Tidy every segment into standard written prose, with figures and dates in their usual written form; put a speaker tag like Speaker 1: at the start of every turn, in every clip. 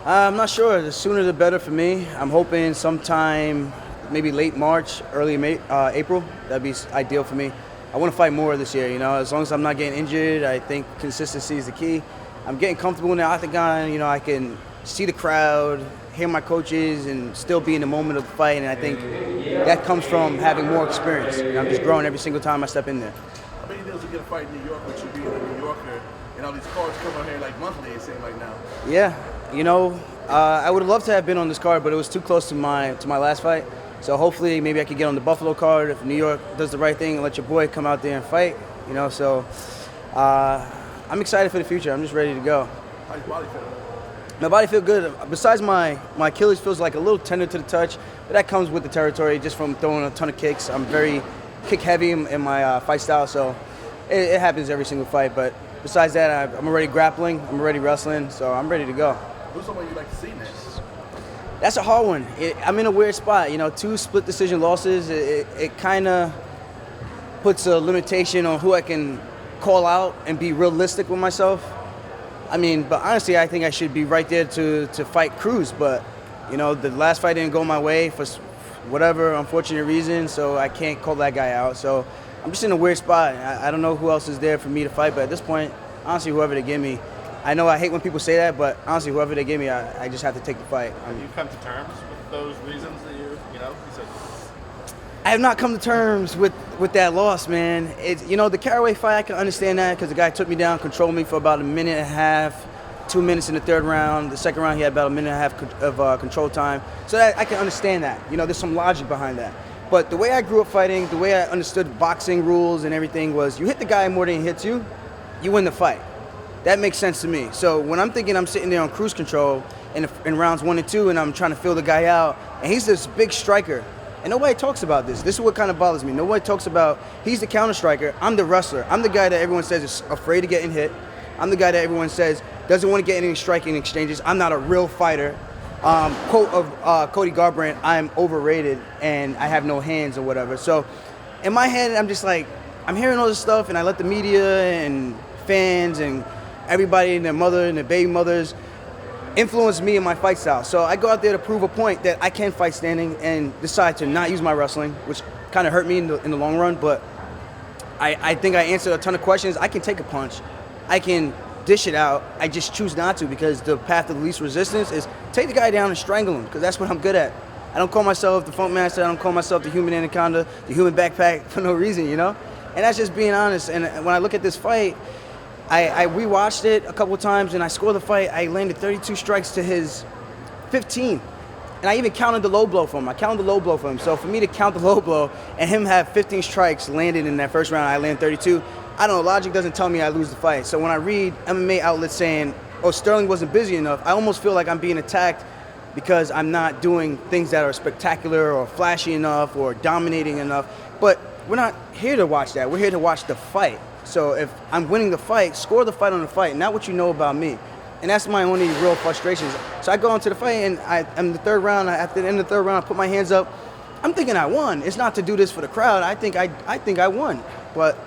Speaker 1: I'm not sure. The sooner the better for me. I'm hoping sometime, maybe late March, early April. That'd be ideal for me. I want to fight more this year. As long as I'm not getting injured, I think consistency is the key. I'm getting comfortable in the octagon. I can see the crowd, hear my coaches, and still be in the moment of the fight. And I think that comes from having more experience. I'm just growing every single time I step in there.
Speaker 2: How many deals you get a fight in New York with you being a New Yorker and all these cards come out here like monthly, it seems like now?
Speaker 1: Yeah, I would have loved to have been on this card, but it was too close to my last fight. So hopefully maybe I could get on the Buffalo card if New York does the right thing and let your boy come out there and fight. So I'm excited for the future. I'm just ready to go.
Speaker 2: How's your body feel?
Speaker 1: My body feels good. Besides my Achilles feels like a little tender to the touch, but that comes with the territory just from throwing a ton of kicks. I'm very kick heavy in my fight style, so it happens every single fight. But besides that, I'm already grappling, I'm already wrestling, so I'm ready to go.
Speaker 2: Who's someone you'd like to see next?
Speaker 1: That's a hard one. I'm in a weird spot. 2 split decision losses. It kind of puts a limitation on who I can call out and be realistic with myself. But honestly, I think I should be right there to fight Cruz. But, the last fight didn't go my way for whatever unfortunate reason, so I can't call that guy out. So I'm just in a weird spot. I don't know who else is there for me to fight, but at this point, honestly, whoever they give me. I know I hate when people say that, but honestly, whoever they give me, I just have to take the fight.
Speaker 3: Have you come to terms with those reasons that you said?
Speaker 1: I have not come to terms with that loss, man. The Caraway fight, I can understand that because the guy took me down, controlled me for about a minute and a half, 2 minutes in the third round. The second round, he had about a minute and a half of control time. So I can understand that. There's some logic behind that. But the way I grew up fighting, the way I understood boxing rules and everything was you hit the guy more than he hits you, you win the fight. That makes sense to me. So when I'm thinking I'm sitting there on cruise control in rounds 1 and 2 and I'm trying to feel the guy out, and he's this big striker, and nobody talks about this. This is what kind of bothers me. Nobody talks about he's the counter striker. I'm the wrestler. I'm the guy that everyone says is afraid of getting hit. I'm the guy that everyone says doesn't want to get any striking exchanges. I'm not a real fighter. Quote of Cody Garbrandt, I'm overrated and I have no hands or whatever. So in my head, I'm just like, I'm hearing all this stuff and I let the media and fans and everybody and their mother and their baby mothers influence me in my fight style. So I go out there to prove a point that I can fight standing and decide to not use my wrestling, which kind of hurt me in the long run, but I think I answered a ton of questions. I can take a punch. I can dish it out. I just choose not to because the path of the least resistance is take the guy down and strangle him because that's what I'm good at. I don't call myself the Funk Master. I don't call myself the Human Anaconda, the Human Backpack for no reason, And that's just being honest. And when I look at this fight, I rewatched it a couple of times, and I scored the fight. I landed 32 strikes to his 15. And I even counted the low blow for him. So for me to count the low blow and him have 15 strikes landed in that first round, I land 32. I don't know, logic doesn't tell me I lose the fight. So when I read MMA outlets saying, Sterling wasn't busy enough, I almost feel like I'm being attacked because I'm not doing things that are spectacular or flashy enough or dominating enough. But we're not here to watch that. We're here to watch the fight. So if I'm winning the fight, score the fight on the fight, not what you know about me. And that's my only real frustrations. So I go into the fight, and in the third round, after the end of the third round, I put my hands up. I'm thinking I won. It's not to do this for the crowd. I think I won. But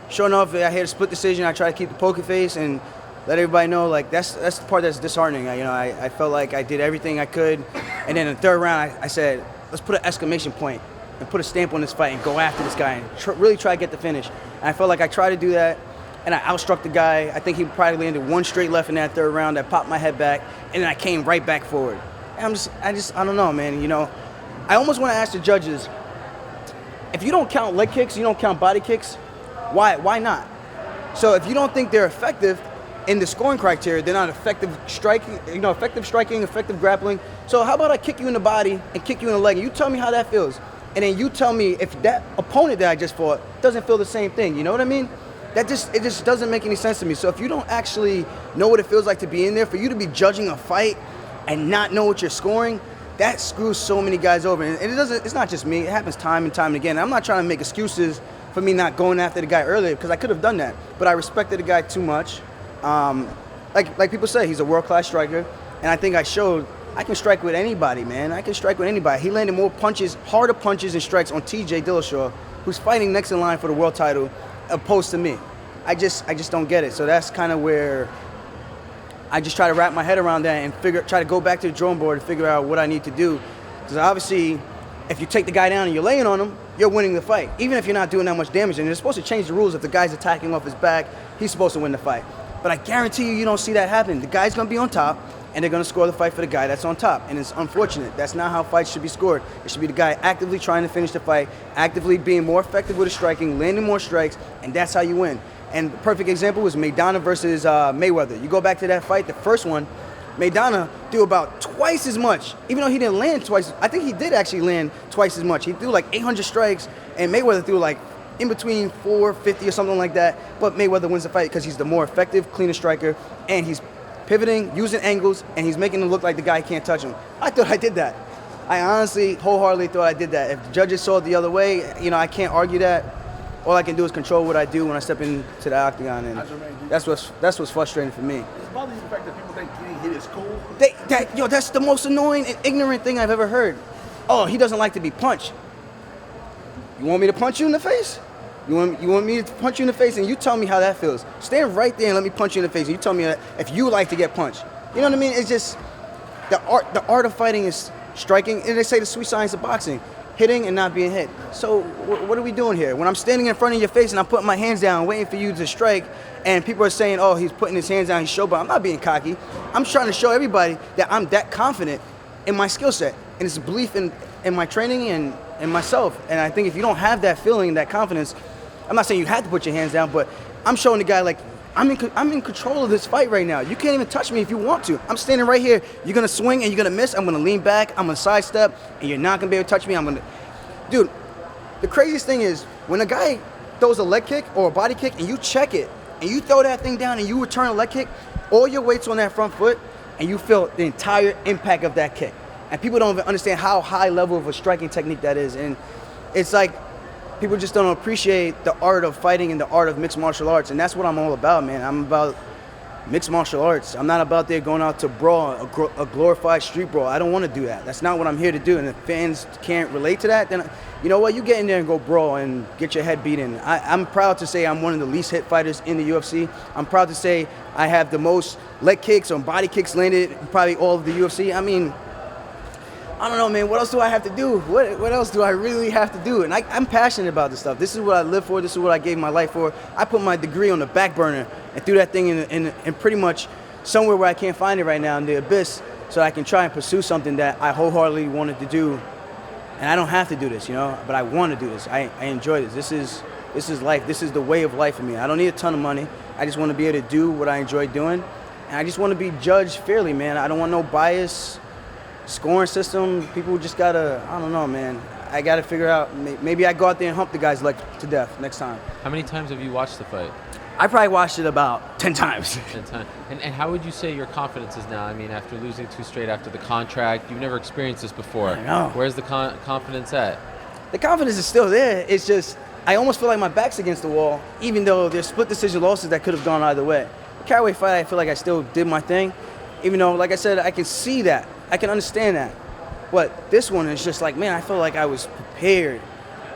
Speaker 1: sure enough, I had a split decision. I try to keep the poker face and let everybody know, like, that's the part that's disheartening. I felt like I did everything I could. And then in the third round, I said, let's put an exclamation point and put a stamp on this fight and go after this guy and really try to get the finish. And I felt like I tried to do that, and I outstruck the guy. I think he probably landed one straight left in that third round. I popped my head back, and then I came right back forward. And I don't know, man. I almost want to ask the judges, if you don't count leg kicks, you don't count body kicks, why not? So if you don't think they're effective in the scoring criteria, they're not effective striking, effective grappling. So how about I kick you in the body and kick you in the leg, and you tell me how that feels. And then you tell me if that opponent that I just fought doesn't feel the same thing. You know what I mean? It just doesn't make any sense to me. So if you don't actually know what it feels like to be in there, for you to be judging a fight and not know what you're scoring, that screws so many guys over. And it's not just me. It happens time and time again. I'm not trying to make excuses for me not going after the guy earlier because I could have done that. But I respected the guy too much. Like people say, he's a world-class striker. And I think I showed I can strike with anybody, man. I can strike with anybody. He landed more punches, harder punches and strikes on TJ Dillashaw, who's fighting next in line for the world title, opposed to me. I just don't get it. So that's kind of where I just try to wrap my head around that and try to go back to the drawing board and figure out what I need to do. Because obviously, if you take the guy down and you're laying on him, you're winning the fight. Even if you're not doing that much damage. And they're supposed to change the rules. If the guy's attacking off his back, he's supposed to win the fight. But I guarantee you don't see that happen. The guy's going to be on top, and they're going to score the fight for the guy that's on top. And it's unfortunate. That's not how fights should be scored. It should be the guy actively trying to finish the fight, actively being more effective with his striking, landing more strikes, and that's how you win. And the perfect example was Maidana versus Mayweather. You go back to that fight, the first one, Maidana threw about twice as much, even though he didn't land twice. I think he did actually land twice as much. He threw like 800 strikes, and Mayweather threw like in between 450 or something like that. But Mayweather wins the fight because he's the more effective, cleaner striker, and he's pivoting, using angles, and he's making it look like the guy can't touch him. I thought I did that. I honestly, wholeheartely thought I did that. If the judges saw it the other way, I can't argue that. All I can do is control what I do when I step into the octagon, and that's what's frustrating for me.
Speaker 2: It's bothering the fact that people think getting hit is cool.
Speaker 1: That's the most annoying and ignorant thing I've ever heard. Oh, he doesn't like to be punched. You want me to punch you in the face? You want me to punch you in the face, and you tell me how that feels. Stand right there and let me punch you in the face, and you tell me if you like to get punched. You know what I mean? It's just the art of fighting is striking, and they say the sweet science of boxing. Hitting and not being hit. So what are we doing here? When I'm standing in front of your face and I'm putting my hands down waiting for you to strike, and people are saying, oh, he's putting his hands down, he's showboating. I'm not being cocky. I'm trying to show everybody that I'm that confident in my skill set. And it's a belief in my training and myself. And I think if you don't have that feeling, that confidence, I'm not saying you have to put your hands down, but I'm showing the guy like, I'm in control of this fight right now. You can't even touch me if you want to. I'm standing right here. You're going to swing and you're going to miss. I'm going to lean back. I'm going to sidestep, and you're not going to be able to touch me. Dude, the craziest thing is when a guy throws a leg kick or a body kick and you check it and you throw that thing down and you return a leg kick, all your weight's on that front foot and you feel the entire impact of that kick. And people don't even understand how high level of a striking technique that is. And it's like, people just don't appreciate the art of fighting and the art of mixed martial arts, and that's what I'm all about, man. I'm about mixed martial arts. I'm not about there going out to brawl, a glorified street brawl. I don't want to do that. That's not what I'm here to do, and if fans can't relate to that, then you know what? You get in there and go brawl and get your head beaten. I'm proud to say I'm one of the least hit fighters in the UFC. I'm proud to say I have the most leg kicks or body kicks landed in probably all of the UFC. I mean, I don't know, man. What else do I have to do? What else do I really have to do? And I'm passionate about this stuff. This is what I live for. This is what I gave my life for. I put my degree on the back burner and threw that thing in pretty much somewhere where I can't find it right now, in the abyss, so I can try and pursue something that I wholeheartedly wanted to do. And I don't have to do this, but I want to do this. I enjoy this. This is life. This is the way of life for me. I don't need a ton of money. I just want to be able to do what I enjoy doing. And I just want to be judged fairly, man. I don't want no bias. Scoring system, people just gotta, I don't know, man. I gotta figure out, maybe I go out there and hump the guys like to death next time.
Speaker 4: How many times have you watched the fight?
Speaker 1: I probably watched it about 10 times.
Speaker 4: 10 times. And how would you say your confidence is now? I mean, after losing 2 straight after the contract, you've never experienced this before.
Speaker 1: I know.
Speaker 4: Where's the confidence at?
Speaker 1: The confidence is still there. It's just, I almost feel like my back's against the wall, even though there's split decision losses that could have gone either way. The Caraway fight, I feel like I still did my thing, even though, like I said, I can see that. I can understand that. But this one is just like, man, I feel like I was prepared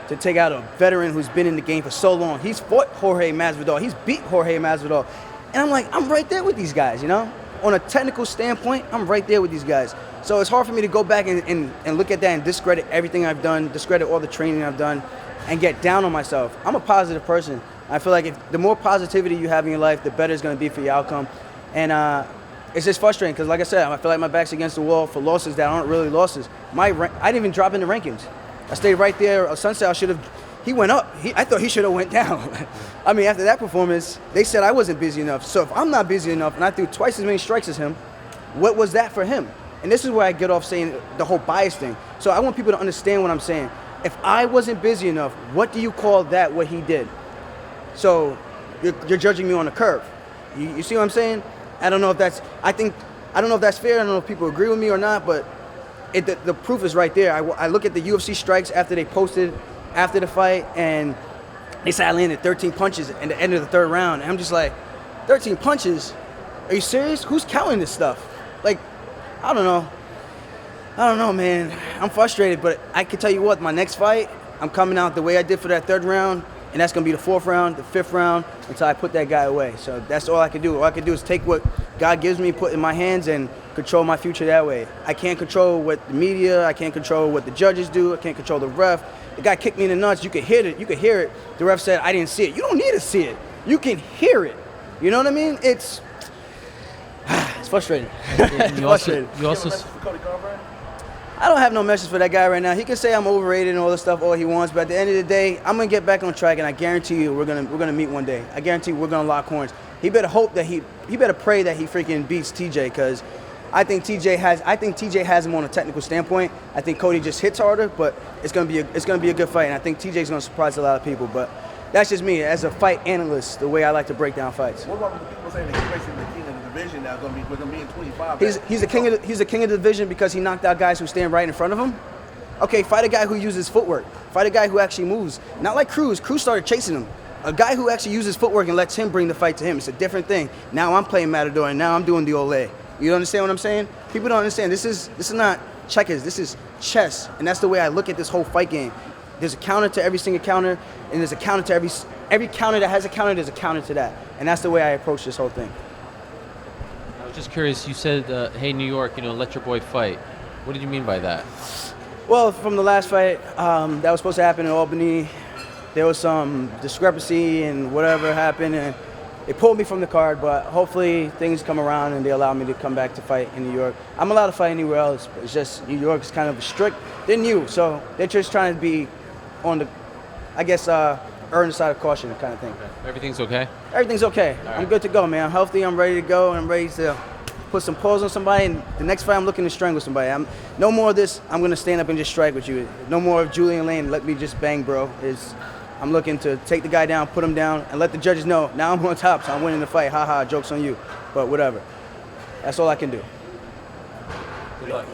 Speaker 1: to take out a veteran who's been in the game for so long. He's fought Jorge Masvidal. He's beat Jorge Masvidal. And I'm like, I'm right there with these guys, On a technical standpoint, I'm right there with these guys. So it's hard for me to go back and look at that and discredit everything I've done, discredit all the training I've done, and get down on myself. I'm a positive person. I feel like the more positivity you have in your life, the better it's going to be for your outcome. And it's just frustrating because, like I said, I feel like my back's against the wall for losses that aren't really losses. I didn't even drop in the rankings. I stayed right there. Assuncao he went up. I thought he should have went down. I mean, after that performance, they said I wasn't busy enough. So if I'm not busy enough and I threw twice as many strikes as him, what was that for him? And this is where I get off saying the whole bias thing. So I want people to understand what I'm saying. If I wasn't busy enough, what do you call that, what he did? So you're judging me on a curve. You see what I'm saying? I don't know if that's fair. I don't know if people agree with me or not, but the proof is right there. I look at the UFC strikes after they posted after the fight, and they said I landed 13 punches at the end of the 3rd round. And I'm just like, 13 punches? Are you serious? Who's counting this stuff? Like, I don't know, man. I'm frustrated, but I can tell you what, my next fight, I'm coming out the way I did for that 3rd round, and that's going to be the 4th round, the 5th round, until I put that guy away. So that's all I can do. All I can do is take what God gives me, put in my hands, and control my future that way. I can't control what the media, I can't control what the judges do, I can't control the ref. The guy kicked me in the nuts, you could hear it, The ref said, I didn't see it. You don't need to see it. You can hear it. You know what I mean? It's frustrating.
Speaker 4: You also
Speaker 1: I don't have no message for that guy right now. He can say I'm overrated and all this stuff all he wants, but at the end of the day, I'm gonna get back on track, and I guarantee you we're gonna meet one day. I guarantee we're gonna lock horns. He better hope that he better pray that he freaking beats TJ, because I think TJ has him on a technical standpoint. I think Cody just hits harder, but it's gonna be a good fight, and I think TJ's gonna surprise a lot of people. But that's just me as a fight analyst, the way I like to break down fights.
Speaker 2: What about the people saying that he's basically the king of the division now? We're gonna be in 25.
Speaker 1: He's the king of the division because he knocked out guys who stand right in front of him. Okay, fight a guy who uses footwork. Fight a guy who actually moves. Not like Cruz. Cruz started chasing him. A guy who actually uses footwork and lets him bring the fight to him. It's a different thing. Now I'm playing Matador, and now I'm doing the Ole. You understand what I'm saying? People don't understand. This is not checkers. This is chess, and that's the way I look at this whole fight game. There's a counter to every single counter, and there's a counter to every counter that has a counter. There's a counter to that, and that's the way I approach this whole thing.
Speaker 4: I was just curious. You said, "Hey, New York, let your boy fight." What did you mean by that?
Speaker 1: Well, from the last fight that was supposed to happen in Albany, there was some discrepancy and whatever happened, and they pulled me from the card. But hopefully things come around and they allow me to come back to fight in New York. I'm allowed to fight anywhere else, but it's just New York is kind of strict than you, so they're just trying to be on the, I guess, earn the side of caution kind of thing.
Speaker 4: Everything's okay?
Speaker 1: Everything's okay.
Speaker 4: All right.
Speaker 1: I'm good to go, man. I'm healthy. I'm ready to go. I'm ready to put some paws on somebody, and the next fight I'm looking to strangle somebody. No more of this, I'm going to stand up and just strike with you. No more of Julian Lane, let me just bang, bro. I'm looking to take the guy down, put him down, and let the judges know, now I'm on top, so I'm winning the fight. Ha, joke's on you. But whatever. That's all I can do.
Speaker 4: Good luck.